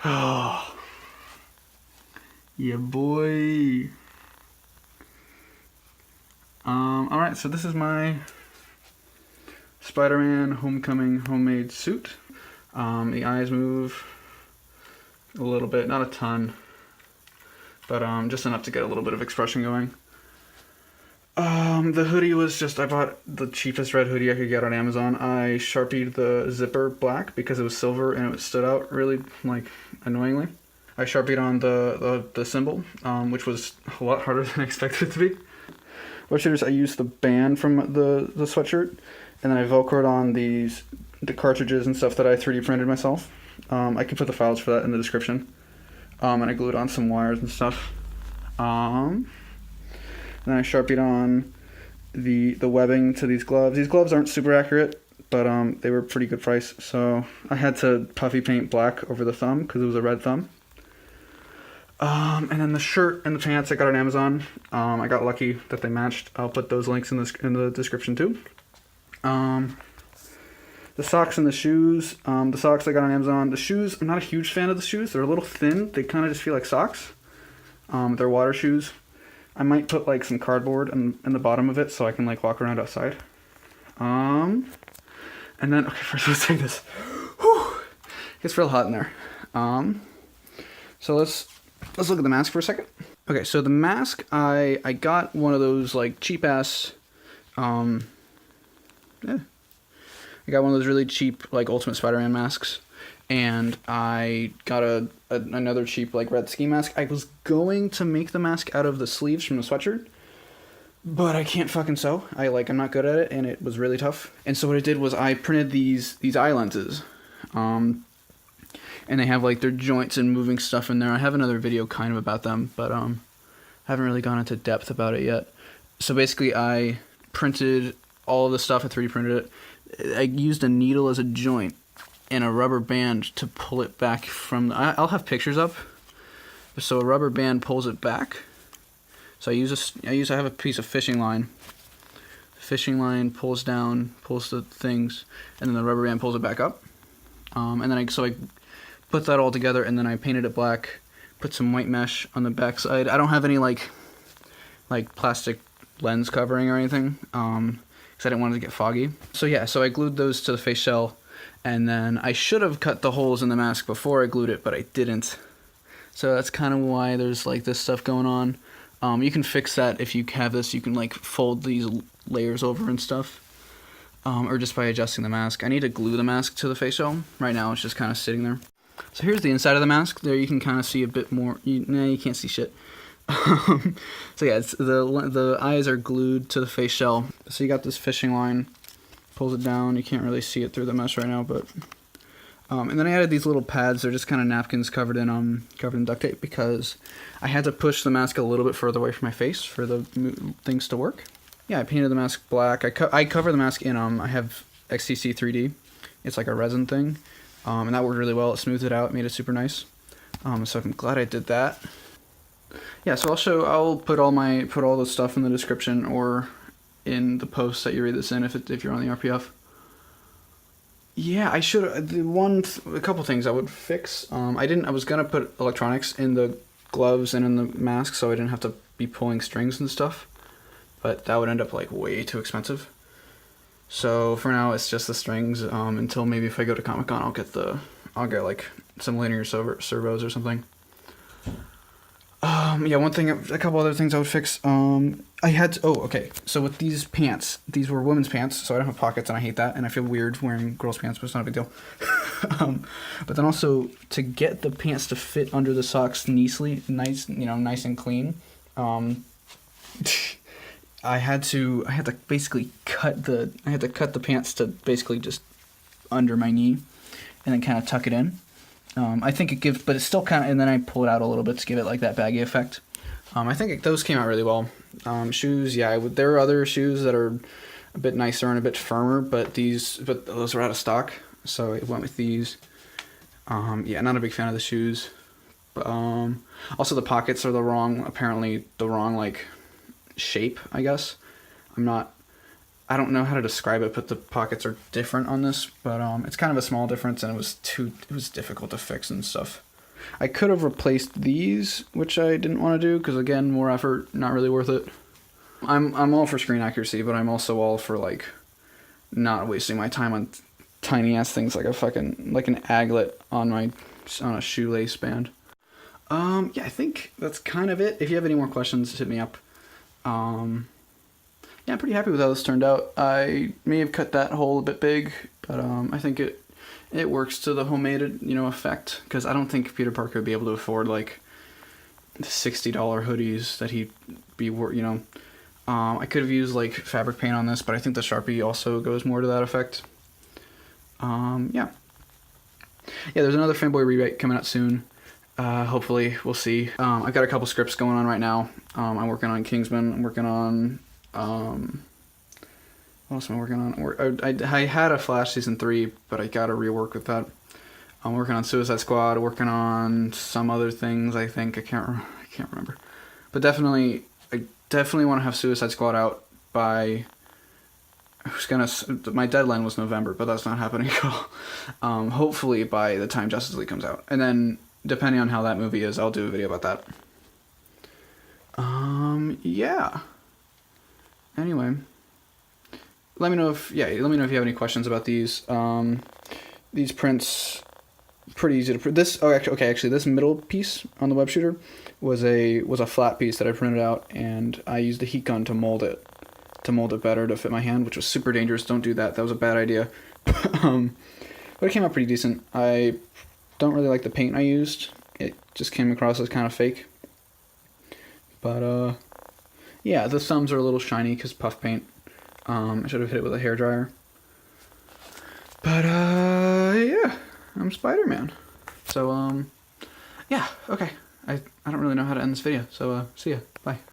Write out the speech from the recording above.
Oh, yeah, boy. Alright, so this is my Spider-Man Homecoming homemade suit. The eyes move a little bit, not a ton, but just enough to get a little bit of expression going. The hoodie was just, I bought the cheapest red hoodie I could get on Amazon. I Sharpied the zipper black because it was silver and it stood out really, like, annoyingly. I Sharpied on the symbol, which was a lot harder than I expected it to be. Webshooters, I used the band from the sweatshirt, and then I Velcroed on the cartridges and stuff that I 3D printed myself. I can put the files for that in the description. And I glued on some wires and stuff. And then I Sharpied on the webbing to these gloves. These gloves aren't super accurate, but they were pretty good price, so I had to puffy paint black over the thumb because it was a red thumb. And then the shirt and the pants I got on Amazon. I got lucky that they matched. I'll put those links in the description too. The socks and the shoes. The socks I got on Amazon. The shoes, I'm not a huge fan of the shoes. They're a little thin. They kind of just feel like socks. They're water shoes. I might put like some cardboard in the bottom of it so I can like walk around outside. And then, okay, first let's take this. Whew. It gets real hot in there. So let's look at the mask for a second. Okay, so the mask, I got one of those like cheap ass, I got one of those really cheap like Ultimate Spider-Man masks, and I got another cheap like red ski mask. I was going to make the mask out of the sleeves from the sweatshirt, but I can't fucking sew. I'm not good at it, and it was really tough. And so what I did was I printed these eye lenses. And they have like their joints and moving stuff in there. I have another video kind of about them, but haven't really gone into depth about it yet. So basically I printed all of the stuff, I 3D printed it. I used a needle as a joint and a rubber band to pull it back from I'll have pictures up. So a rubber band pulls it back. So I have a piece of fishing line. The fishing line pulls down, pulls the things, and then the rubber band pulls it back up. And then I put that all together, and then I painted it black, put some white mesh on the back side. I don't have any like plastic lens covering or anything, because I didn't want it to get foggy. So yeah, so I glued those to the face shell, and then I should have cut the holes in the mask before I glued it, but I didn't. So that's kind of why there's like this stuff going on. You can fix that if you have this. You can like fold these layers over and stuff, or just by adjusting the mask. I need to glue the mask to the face shell. Right now it's just kind of sitting there. So here's the inside of the mask. There you can kind of see a bit more. You can't see shit. So yeah, the eyes are glued to the face shell. So you got this fishing line, pulls it down. You can't really see it through the mesh right now, but and then I added these little pads. They're just kind of napkins covered in duct tape because I had to push the mask a little bit further away from my face for the things to work. Yeah, I painted the mask black. I cover the mask in I have SDCC 3D. It's like a resin thing. And that worked really well. It smoothed it out, made it super nice. So I'm glad I did that. Yeah, so I'll put all the stuff in the description or in the post that you read this in if you're on the RPF. Yeah, I should. A couple things I would fix. I was gonna put electronics in the gloves and in the mask, so I didn't have to be pulling strings and stuff. But that would end up like way too expensive. So for now, it's just the strings. Until maybe if I go to Comic-Con, I'll get like some linear servos or something. Yeah, a couple other things I would fix. Okay. So with these pants, these were women's pants, so I don't have pockets, and I hate that, and I feel weird wearing girls' pants, but it's not a big deal. But then also to get the pants to fit under the socks nice and clean. I had to basically cut the pants to basically just under my knee, and then kind of tuck it in. I think it gives, but it's still kind of, and then I pull it out a little bit to give it like that baggy effect. I think those came out really well. Shoes, yeah, there are other shoes that are a bit nicer and a bit firmer, but those are out of stock, so I went with these. Yeah, not a big fan of the shoes, but also the pockets are apparently the wrong like shape, I guess. I don't know how to describe it, but the pockets are different on this, but it's kind of a small difference, and it was difficult to fix and stuff. I could have replaced these, which I didn't want to do because again, more effort, not really worth it. I'm all for screen accuracy, but I'm also all for like not wasting my time on tiny ass things like an aglet on a shoelace band. Yeah, I think that's kind of it. If you have any more questions, hit me up. Yeah, I'm pretty happy with how this turned out. I may have cut that hole a bit big, but I think it works to the homemade, effect, because I don't think Peter Parker would be able to afford like the $60 hoodies that he'd be I could have used like fabric paint on this, but I think the Sharpie also goes more to that effect. Yeah, there's another Fanboy rewrite coming out soon. Hopefully, we'll see. I've got a couple scripts going on right now. I'm working on Kingsman. I'm working on what else am I working on? I had a Flash season 3, but I gotta rework with that. I'm working on Suicide Squad. Working on some other things. I think I can't remember, but I definitely want to have Suicide Squad out by. My deadline was November, but that's not happening at all. Hopefully by the time Justice League comes out, and then depending on how that movie is, I'll do a video about that. Yeah. Anyway, let me know if you have any questions about these. These prints, pretty easy to print. Actually, this middle piece on the web shooter was a flat piece that I printed out, and I used a heat gun to mold it better to fit my hand, which was super dangerous. Don't do that. That was a bad idea. But it came out pretty decent. I don't really like the paint I used. It just came across as kind of fake. But yeah, the thumbs are a little shiny because puff paint. I should have hit it with a hairdryer. But yeah, I'm Spider-Man. So yeah, okay. I don't really know how to end this video. So see ya. Bye.